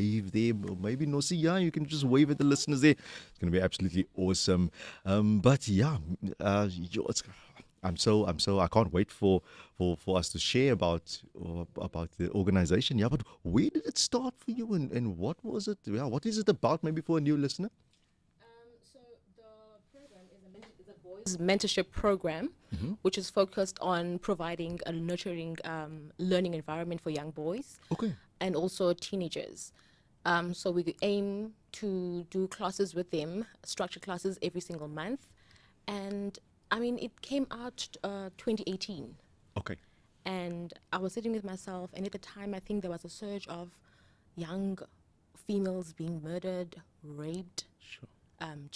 wave there. Maybe Nosi, yeah, you can just wave at the listeners there. It's going to be absolutely awesome. But yeah, I can't wait for us to share about the organization. Yeah, but where did it start for you, and what was it? Yeah, what is it about? Maybe for a new listener. So the program is a boys mentorship program, which is focused on providing a nurturing learning environment for young boys Okay. and also teenagers. So we aim to do classes with them, structured classes every single month, and I mean it came out 2018, Okay. and I was sitting with myself, and at the time I think there was a surge of young females being murdered, raped, Sure.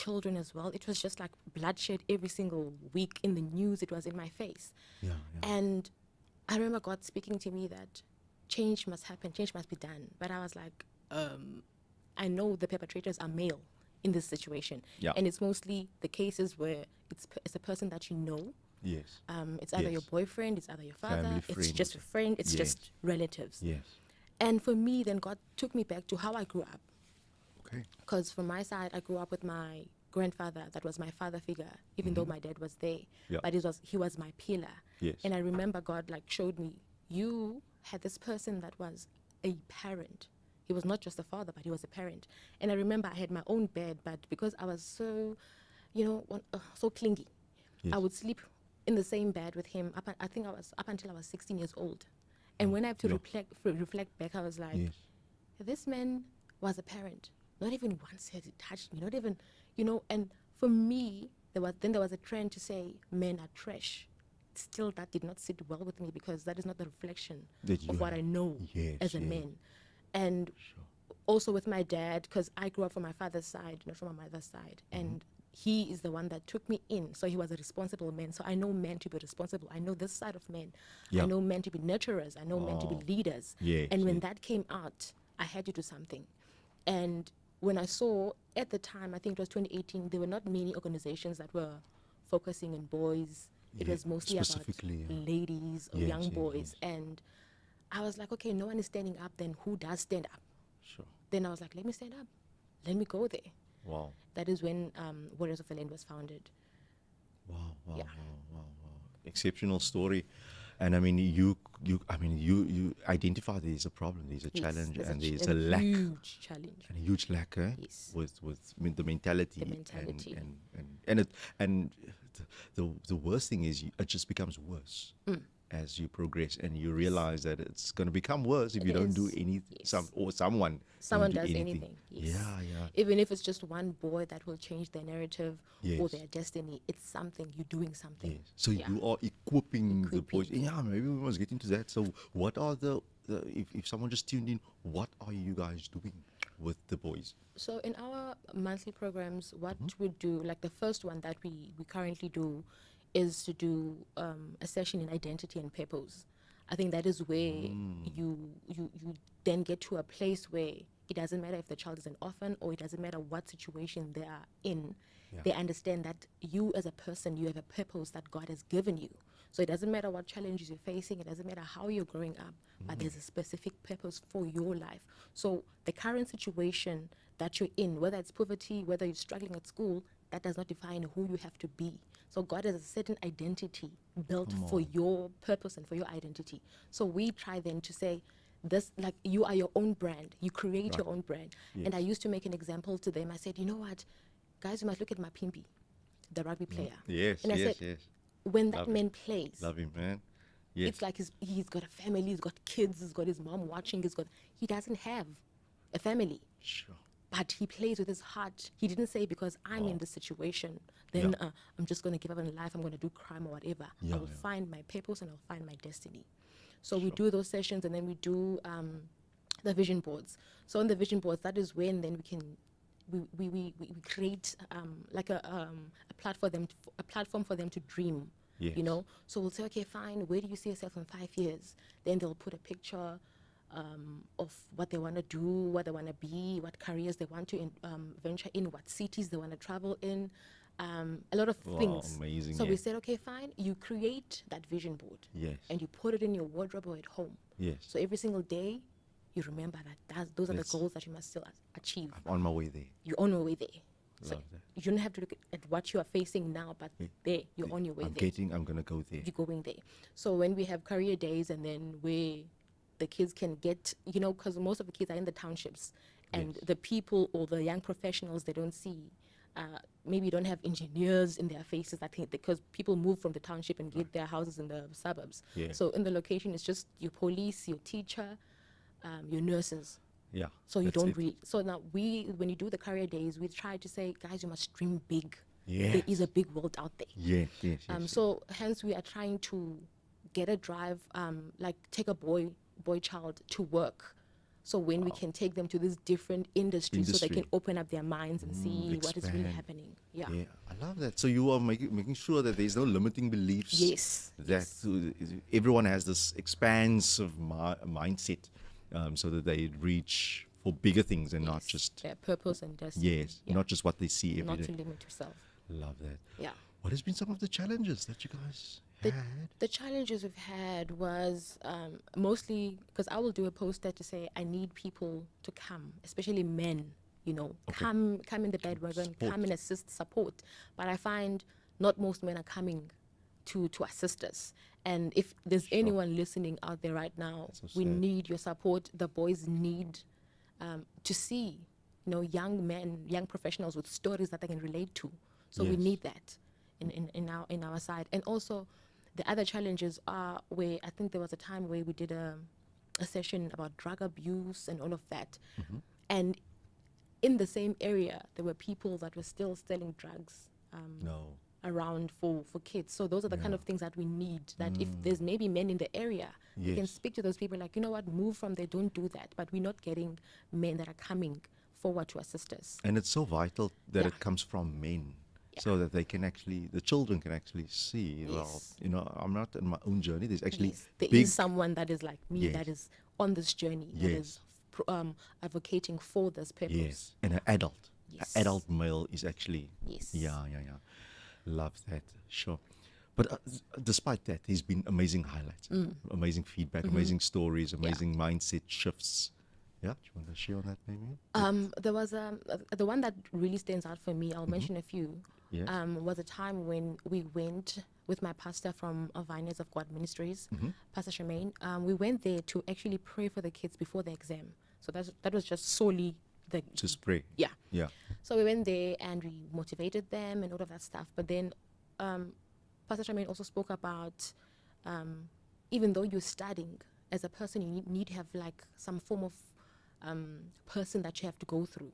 children as well. It was just like bloodshed every single week in the news. It was in my face. Yeah. Yeah. And I remember God speaking to me that change must happen, change must be done. But I was like, I know the perpetrators are male in this situation. Yeah. And it's mostly the cases where it's a person that you know. Yes. It's either Yes. your boyfriend, it's either your father, Family, it's friend. just a friend, it's Yes. just relatives. Yes. And for me, then God took me back to how I grew up. Okay. Because from my side, I grew up with my grandfather. That was my father figure, even though my dad was there. Yeah. But he was my pillar. Yes. And I remember God like showed me, you had this person that was a parent. He was not just a father, but he was a parent. And I remember I had my own bed, but because I was so, so clingy, Yes. I would sleep in the same bed with him. I think I was up until I was 16 years old. And when I have to Yeah. reflect back, I was like, Yes. this man was a parent. Not even once has he touched me. Not even, And for me, there was a trend to say men are trash. Still, that did not sit well with me because that is not the reflection That you of what have. I know Yes, as a yes. man. And also with my dad, because I grew up from my father's side, not from my mother's side, and he is the one that took me in. So he was a responsible man. So I know men to be responsible. I know this side of men. Yeah. I know men to be nurturers. I know men to be leaders. Yes, And when yes. that came out, I had to do something. And when I saw at the time, I think it was 2018, there were not many organizations that were focusing on boys. It Yeah, was mostly about specifically, yeah. ladies or Yes, young yes, boys. yes. And I was like, okay, no one is standing up, then who does stand up? Sure. Then I was like, let me stand up. Let me go there. Wow. That is when Warriors of Philander was founded. Wow. Wow. Yeah. Wow. Exceptional story. And I mean, you identify there's a problem, there's a Yes, challenge, there's and a there's a lack, huge challenge. and a huge lack, Yes. with the mentality, The mentality. and the worst thing is it just becomes worse as you progress, and you realize that it's going to become worse if you don't do is. anything. Yes. Someone Someone don't do does anything. Yes. Yeah. Even if it's just one boy that will change their narrative or Yes. their destiny, it's something. You're doing something. Yes. So Yeah. you are equipping the Equipping. boys. Yeah, maybe we must get into that. So what are if someone just tuned in, what are you guys doing with the boys? So in our monthly programs, what Mm-hmm. we do, like the first one that we currently do, is to do a session in identity and purpose. I think that is where Mm. you then get to a place where it doesn't matter if the child is an orphan or it doesn't matter what situation they are in. Yeah. They understand that you as a person, you have a purpose that God has given you. So it doesn't matter what challenges you're facing, it doesn't matter how you're growing up, but there's a specific purpose for your life. So the current situation that you're in, whether it's poverty, whether you're struggling at school, that does not define who you have to be. So God has a certain identity built for your purpose and for your identity. So we try then to say, this, like, you are your own brand. You create your own brand. And I Yes. used to make an example to them. I said, you know what, guys, you must look at my Pimpy, the rugby player. Yes, And I yes, said, yes. when that Love it. man plays, Love him, man. Yes. it's like he's got a family, he's got kids, he's got his mom watching, he doesn't have a family. Sure. But he plays with his heart. He didn't say, because I'm in this situation, then I'm just going to give up on life, I'm going to do crime or whatever. Yeah, I will yeah. find my purpose and I'll find my destiny. So we do those sessions, and then we do the vision boards. So on the vision boards, that is when then we create like a platform for them to dream. Yes. So we'll say, okay, fine, where do you see yourself in 5 years? Then they'll put a picture of what they want to do, what they want to be, what careers they want to venture in, what cities they want to travel in, a lot of Wow, things. amazing, So yeah. we said, okay, fine, you create that vision board. Yes. And you put it in your wardrobe or at home. Yes. So every single day, you remember that those are the That's- goals that you must still achieve. I'm on my way there. You're on your way there. So Love that. you don't have to look at what you are facing now, but there, you're on your way there. I'm gonna go there. You're going there. So when we have career days and then where the kids can get, because most of the kids are in the townships, and Yes. the people or the young professionals they don't see, maybe you don't have engineers in their faces, I think, because people move from the township and get their houses in the suburbs. Yeah. So in the location, it's just your police, your teacher, your nurses. Yeah. So you that's don't it. really. So now when you do the career days, we try to say, guys, you must dream big. Yes. There is a big world out there. Yes, yes, yes. So hence we are trying to get a drive, like take a boy child to work. So when we can take them to these different industries so they can Industry. open up their minds and see what is really expand. happening. Yeah. Yeah, I love that. So you are making sure that there's no limiting beliefs. Yes. That everyone has this expansive mindset, so that they reach for bigger things and not just Their purpose and destiny. yes, Yeah. not just what they see every Not day. to limit yourself. Love that. Yeah. What has been some of the challenges that you guys The, had? the challenges we've had was mostly because I will do a poster to say I need people to come, especially men, come in the bedwagon, Support. come and assist, support. But I find not most men are coming to assist us. And if there's anyone listening out there right now, so we sad. need your support. The boys need to see, young men, young professionals with stories that they can relate to. So we Yes. need that in our side. And also, the other challenges are where I think there was a time where we did a session about drug abuse and all of that. And in the same area, there were people that were still selling drugs No. around for kids. So those are the kind of things that we need, that if there's maybe men in the area, we can Yes. speak to those people like, you know what, move from there, don't do that. But we're not getting men that are coming forward to assist us. And it's so vital that Yeah. it comes from men, so that they can actually, the children can actually see. Yes. Well, I'm not on my own journey. There's actually Yes, there big. is someone that is like me, Yes. that is on this journey, that is advocating for this purpose. Yes, and an adult. Yes. An adult male is actually. Yes. Yeah. Love that. Sure. But despite that, there's been amazing highlights, amazing feedback, amazing stories, amazing mindset shifts. Yeah, do you want to share on that maybe? There was the one that really stands out for me. I'll mention a few. Yes. Was a time when we went with my pastor from Vineyards of God Ministries, Pastor Charmaine. We went there to actually pray for the kids before the exam. So that was just solely the Just pray. yeah. Yeah. So we went there and we motivated them and all of that stuff. But then Pastor Charmaine also spoke about even though you're studying, as a person, you need to have like some form of person that you have to go through.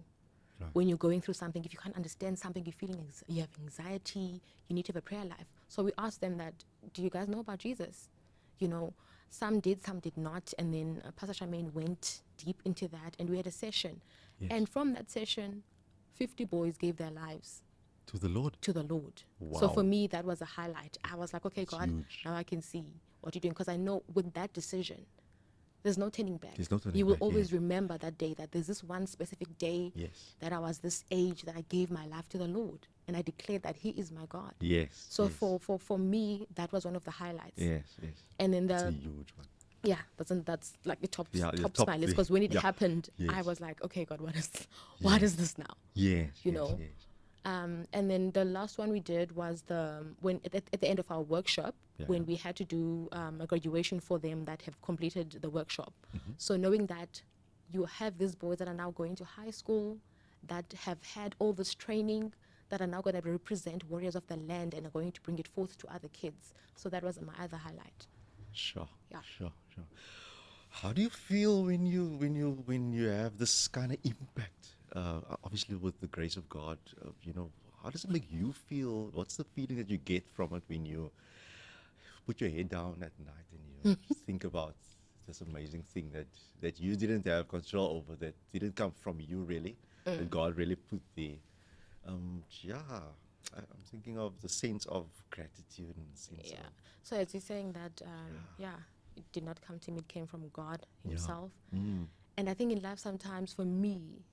Right. When you're going through something, if you can't understand something, you're feeling you have anxiety, you need to have a prayer life. So we asked them that, do you guys know about Jesus? Some did, some did not. And then Pastor Charmaine went deep into that, and we had a session. Yes. And from that session, 50 boys gave their lives To the Lord. to the Lord. So Wow. for me, that was a highlight. I was like, okay, That's God, huge. now I can see what you're doing. Because I know with that decision, there's no turning back. There's no turning You will back, always yes. remember that day, that there's this one specific day Yes. that I was this age that I gave my life to the Lord. And I declared that He is my God. Yes. So yes. for me, that was one of the highlights. Yes, yes. And then It's a the huge one. yeah, that's like the top Yeah, the tops top my list, three. because when it Yeah. happened, I Yes. was like, okay, God, what is this now? Yes. You yes, know. Yes. And then the last one we did was when at the end of our workshop, Yeah. when we had to do a graduation for them that have completed the workshop. Mm-hmm. So knowing that you have these boys that are now going to high school, that have had all this training, that are now going to represent warriors of the land and are going to bring it forth to other kids. So that was my other highlight. Sure. Yeah. Sure. How do you feel when you have this kind of impact? Obviously, with the grace of God, how does it make you feel? What's the feeling that you get from it when you put your head down at night and you think about this amazing thing that you didn't have control over, that didn't come from you really, that God really put there? I'm thinking of the sense of gratitude and sense Yeah. of So as you're saying that, it did not come to me, it came from God Himself. And I think in life sometimes for me,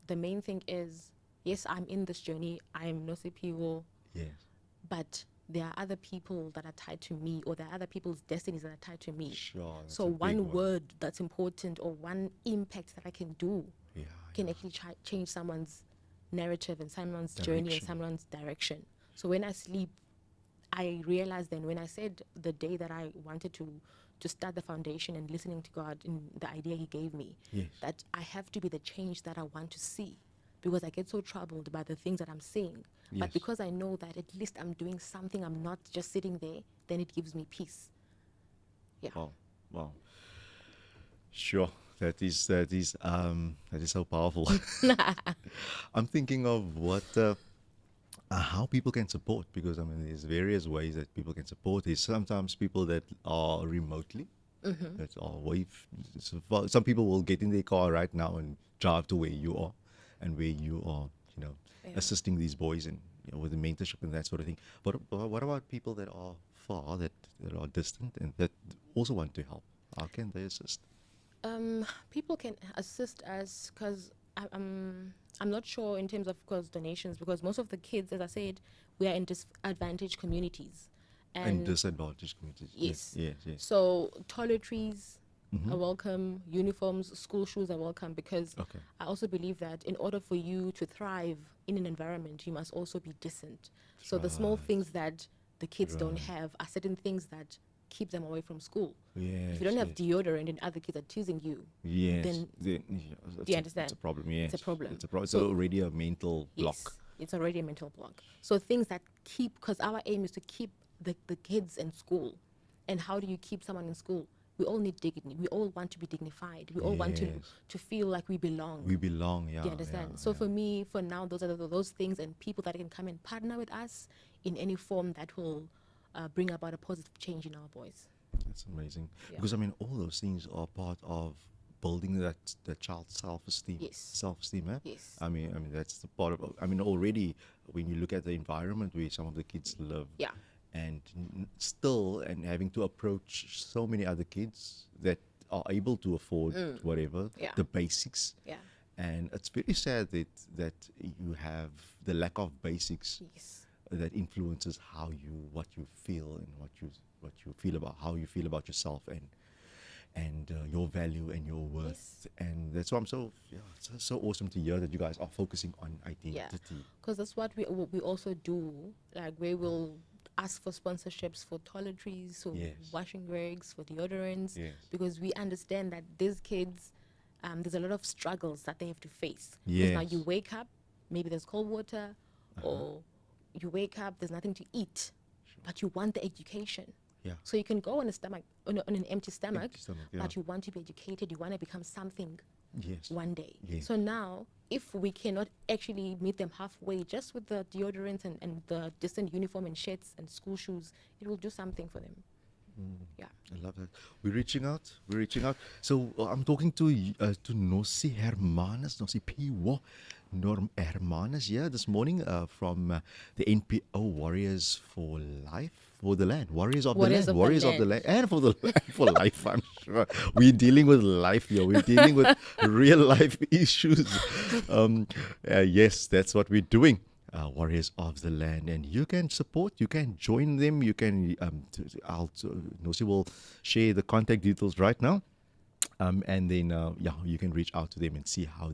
the main thing is, yes, I'm in this journey, I'm no CPO, yes. but there are other people that are tied to me, or there are other people's destinies that are tied to me. Sure. That's So a big one word that's important, or one impact that I can do, Yeah. can actually change someone's narrative and someone's journey and Direction. someone's direction. So when I sleep, I realized then, when I said the day that I wanted to start the foundation and listening to God in the idea He gave me, Yes. that I have to be the change that I want to see, because I get so troubled by the things that I'm seeing. Yes. But because I know that at least I'm doing something, I'm not just sitting there, then it gives me peace. Yeah. Wow. Wow. Sure. That is so powerful. I'm thinking of what how people can support, because I mean there's various ways that people can support. There's sometimes people that are remotely, that are away. Some people will get in their car right now and drive to where you are, and where you are, Yeah. assisting these boys and with the mentorship and that sort of thing. But what about people that are far, that are distant, and that also want to help? How can they assist? People can assist us, because I'm not sure in terms of, course, donations, because most of the kids, as I said, we are in disadvantaged communities, And disadvantaged communities. yes, Yes. Yes. so toiletries are welcome, uniforms, school shoes are welcome, because Okay. I also believe that in order for you to thrive in an environment, you must also be decent. So the small things that the kids don't have are certain things that keep them away from school. Yes. If you don't have yes. deodorant and other kids are teasing you, Yes. then yeah, do you understand? It's a problem, yes. It's a problem. It's a problem. It's So- already a mental block. yes, it's already a mental block. So things that keep, because our aim is to keep the kids in school. And how do you keep someone in school? We all need dignity. We all want to be dignified. We all want Yes. to feel like we belong. We belong, yeah. Do you understand? yeah, So yeah. for me, for now, those are those things, and people that can come and partner with us in any form that will bring about a positive change in our boys. That's amazing. Yeah. Because I mean, all those things are part of building the child's self-esteem. Yes. Self-esteem, eh? Yes. I mean, that's the part of. I mean, already when you look at the environment where some of the kids live. Yeah. And still, and having to approach so many other kids that are able to afford whatever, Yeah. the basics. Yeah. And it's very sad that you have the lack of basics Yes. that influences what you feel, and what you feel about how you feel about yourself, and your value and your worth. And that's why it's so awesome to hear that you guys are focusing on identity. Yeah, because that's what we also do. Like, we will ask for sponsorships for toiletries, for Yes. washing rigs, for deodorants, Yes. because we understand that these kids, there's a lot of struggles that they have to face. 'Cause now Yes. you wake up, maybe there's cold water, or you wake up, there's nothing to eat, but you want the education. Yeah. So you can go on an empty stomach, stomach, yeah. but you want to be educated. You want to become something Yes. one day. Yes. So now, if we cannot actually meet them halfway, just with the deodorants and the decent uniform and shirts and school shoes, it will do something for them. Yeah. I love that. We're reaching out. So I'm talking to Nosi Nosi Piwo Hermanus here this morning from the NPO Warriors for the Land, Warriors of Warriors the of Land, the Warriors of the Land. Land, and for the for life. I'm sure we're dealing with life here. We're dealing with real life issues. Yes, that's what we're doing. Warriors of the Land, and you can support, you can join them, you can Nosi will share the contact details right now, and then you can reach out to them and see how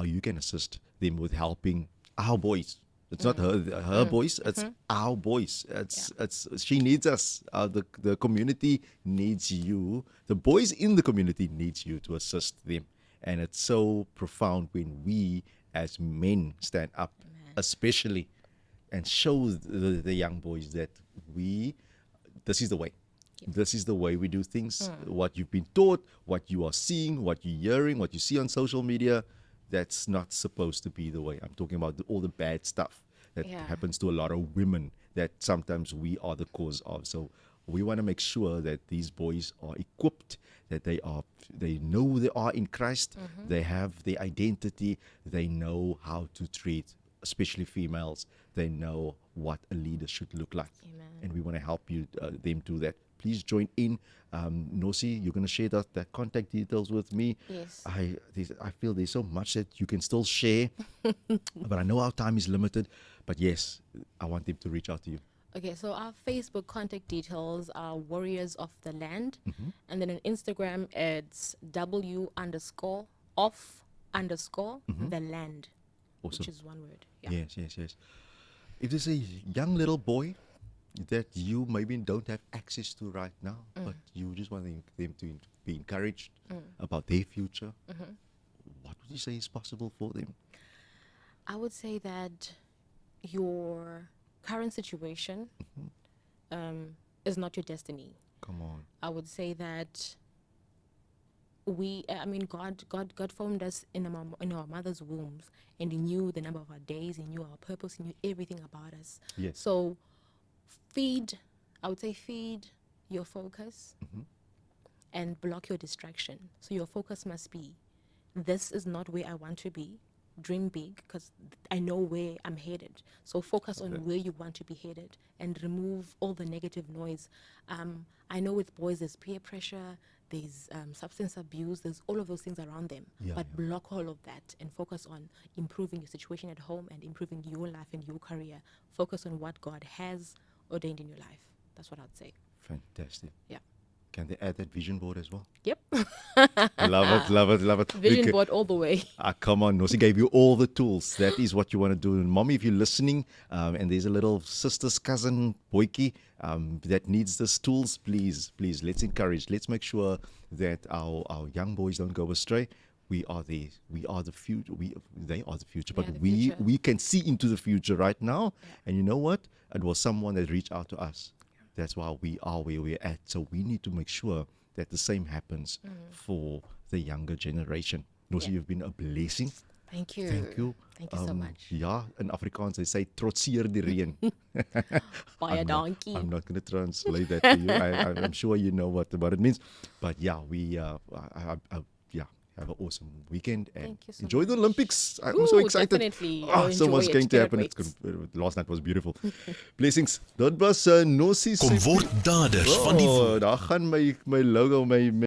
you can assist them with helping our boys. It's not her boys, it's our boys. It's she needs us. The community needs you. The boys in the community needs you to assist them, and it's so profound when we as men stand up, especially, and show the young boys that this is the way. This is the way we do things. What you've been taught, what you are seeing, what you're hearing, what you see on social media, that's not supposed to be the way. I'm talking about all the bad stuff that Yeah. happens to a lot of women that sometimes we are the cause of. So we want to make sure that these boys are equipped, that they know who they are in Christ, they have their identity, they know how to treat, especially females, they know what a leader should look like. Amen. And we want to help them do that. Please join in. Nosi, you're going to share that contact details with me. Yes. I feel there's so much that you can still share, but I know our time is limited. But yes, I want them to reach out to you. Okay, so our Facebook contact details are Warriors of the Land. And then on Instagram, it's W_off_the land, Awesome. which is one word. Yeah. Yes, yes, yes. If there's a young little boy that you maybe don't have access to right now, but you just want them to be encouraged about their future, what would you say is possible for them? I would say that your current situation is not your destiny. Come on. I would say that God formed us in our mother's wombs, and He knew the number of our days, He knew our purpose, He knew everything about us. Yes. So feed your focus and block your distraction. So your focus must be, this is not where I want to be. Dream big, because I know where I'm headed. So focus on where you want to be headed and remove all the negative noise. I know with boys there's peer pressure, there's substance abuse, there's all of those things around them. But block all of that and focus on improving your situation at home and improving your life and your career. Focus on what God has ordained in your life. That's what I'd say. Fantastic. Yeah. Can they add that vision board as well? Yep. Love it, love it, love it. Vision board all the way. Come on, Nosi gave you all the tools. That is what you want to do. And mommy, if you're listening, and there's a little sister's cousin, Boyki, that needs these tools, please, let's encourage. Let's make sure that our young boys don't go astray. We are the future. They are the future, but the future. we can see into the future right now. And you know what? It was someone that reached out to us. That's why we are where we're at. So we need to make sure that the same happens for the younger generation. Nosi, you've been a blessing. Thank you. Thank you. Thank you so much. Ja, in Afrikaans they say trotseer die reën. Baie dankie. I'm not going to translate that to you. I'm sure you know what it means. But yeah, we have an awesome weekend and Thank you so enjoy the much. Olympics. I'm so excited. Definitely. So much going to happen. Wait. Last night was beautiful. Blessings. Dit was Nosi. Kom word daders van die woord. Daar gaan my logo, my